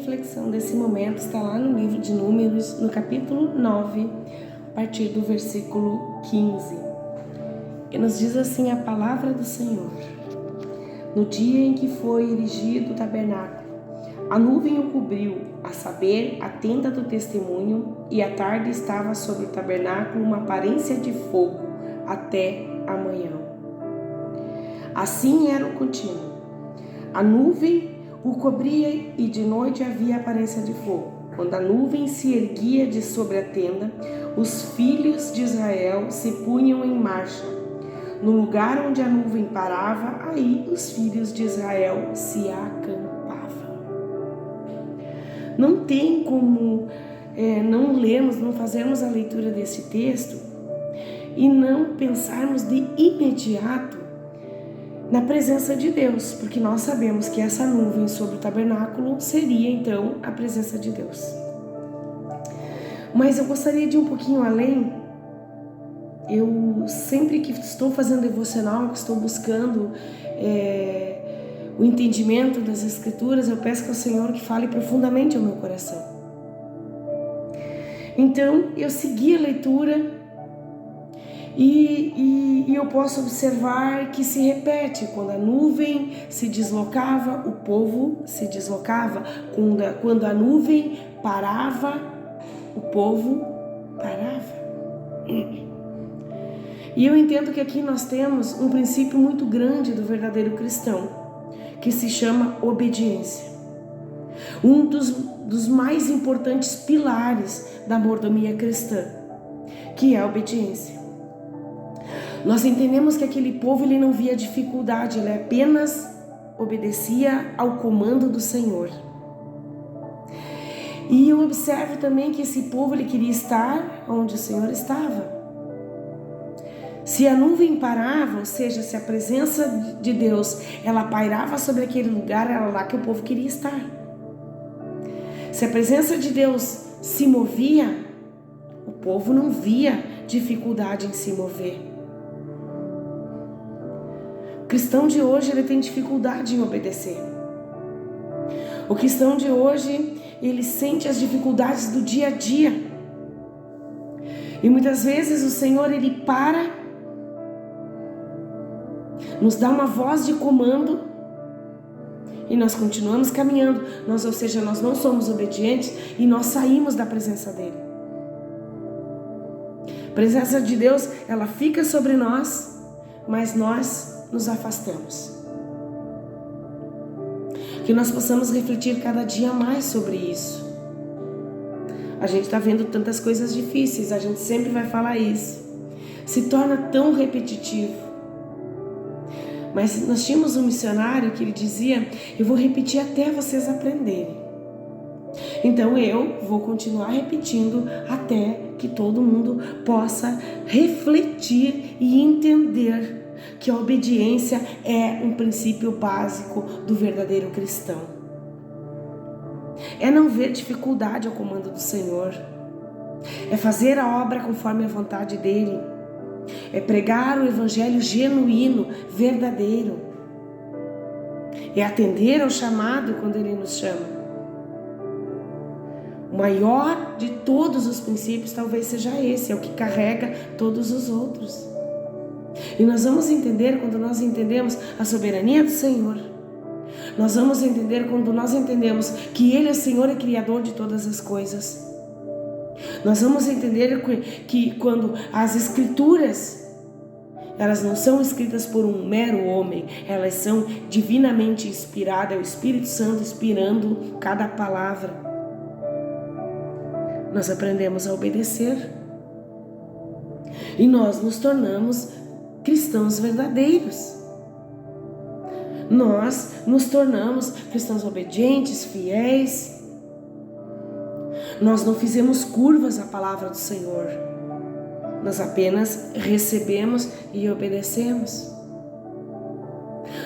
reflexão desse momento está lá no livro de Números, no capítulo 9, a partir do versículo 15. E nos diz assim a palavra do Senhor: No dia em que foi erigido o tabernáculo, a nuvem o cobriu, a saber, a tenda do testemunho, e à tarde estava sobre o tabernáculo uma aparência de fogo até a manhã. Assim era o contínuo. A nuvem o cobria e de noite havia aparência de fogo. Quando a nuvem se erguia de sobre a tenda, os filhos de Israel se punham em marcha. No lugar onde a nuvem parava, aí os filhos de Israel se acampavam. Não tem como não lermos, não fazermos a leitura desse texto e não pensarmos de imediato na presença de Deus, porque nós sabemos que essa nuvem sobre o tabernáculo seria então a presença de Deus. Mas eu gostaria de ir um pouquinho além. Eu sempre que estou fazendo devocional, que estou buscando o entendimento das Escrituras, eu peço ao Senhor que fale profundamente ao meu coração. Então eu segui a leitura e eu posso observar que se repete. Quando a nuvem se deslocava, o povo se deslocava. Quando a nuvem parava, o povo parava. E eu entendo que aqui nós temos um princípio muito grande do verdadeiro cristão, que se chama obediência. Um dos mais importantes pilares da mordomia cristã, que é a obediência. Nós entendemos que aquele povo ele não via dificuldade, ele apenas obedecia ao comando do Senhor. E eu observo também que esse povo ele queria estar onde o Senhor estava. Se a nuvem parava, ou seja, se a presença de Deus ela pairava sobre aquele lugar, era lá que o povo queria estar. Se a presença de Deus se movia, o povo não via dificuldade em se mover. O cristão de hoje ele tem dificuldade em obedecer. O cristão de hoje ele sente as dificuldades do dia a dia. E muitas vezes o Senhor ele para, nos dá uma voz de comando e nós continuamos caminhando. Ou seja, nós não somos obedientes e nós saímos da presença dele. A presença de Deus ela fica sobre nós, mas nós nos afastamos. Que nós possamos refletir cada dia mais sobre isso. A gente está vendo tantas coisas difíceis, a gente sempre vai falar isso. Se torna tão repetitivo. Mas nós tínhamos um missionário que ele dizia: eu vou repetir até vocês aprenderem. Então eu vou continuar repetindo até que todo mundo possa refletir e entender que a obediência é um princípio básico do verdadeiro cristão. É não ver dificuldade ao comando do Senhor. É fazer a obra conforme a vontade dele. É pregar o evangelho genuíno, verdadeiro. É atender ao chamado quando ele nos chama. O maior de todos os princípios talvez seja esse, é o que carrega todos os outros. E nós vamos entender quando nós entendemos a soberania do Senhor. Nós vamos entender quando nós entendemos que Ele é Senhor e Criador de todas as coisas. Nós vamos entender que quando as Escrituras, elas não são escritas por um mero homem, elas são divinamente inspiradas, é o Espírito Santo inspirando cada palavra. Nós aprendemos a obedecer e nós nos tornamos cristãos verdadeiros. Nós nos tornamos cristãos obedientes, fiéis. Nós não fizemos curvas à palavra do Senhor. Nós apenas recebemos e obedecemos.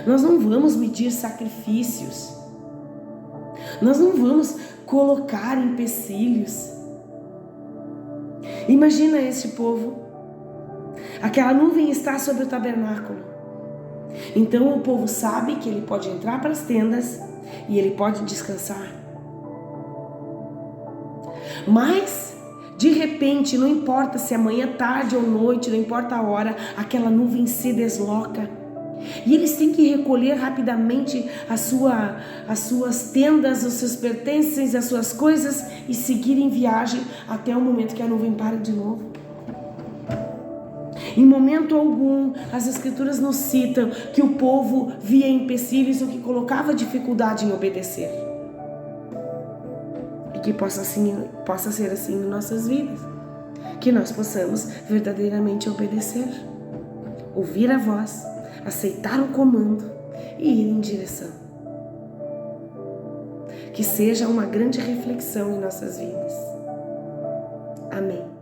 Nós não vamos medir sacrifícios. Nós não vamos colocar empecilhos. Imagina esse povo. Aquela nuvem está sobre o tabernáculo. Então o povo sabe que ele pode entrar para as tendas e ele pode descansar. Mas, de repente, não importa se amanhã, tarde ou noite, não importa a hora, aquela nuvem se desloca. E eles têm que recolher rapidamente as suas tendas, os seus pertences, as suas coisas e seguir em viagem até o momento que a nuvem para de novo. Em momento algum, as escrituras nos citam que o povo via empecilhos, o que colocava dificuldade em obedecer. E que possa ser assim em nossas vidas. Que nós possamos verdadeiramente obedecer, ouvir a voz, aceitar o comando e ir em direção. Que seja uma grande reflexão em nossas vidas. Amém.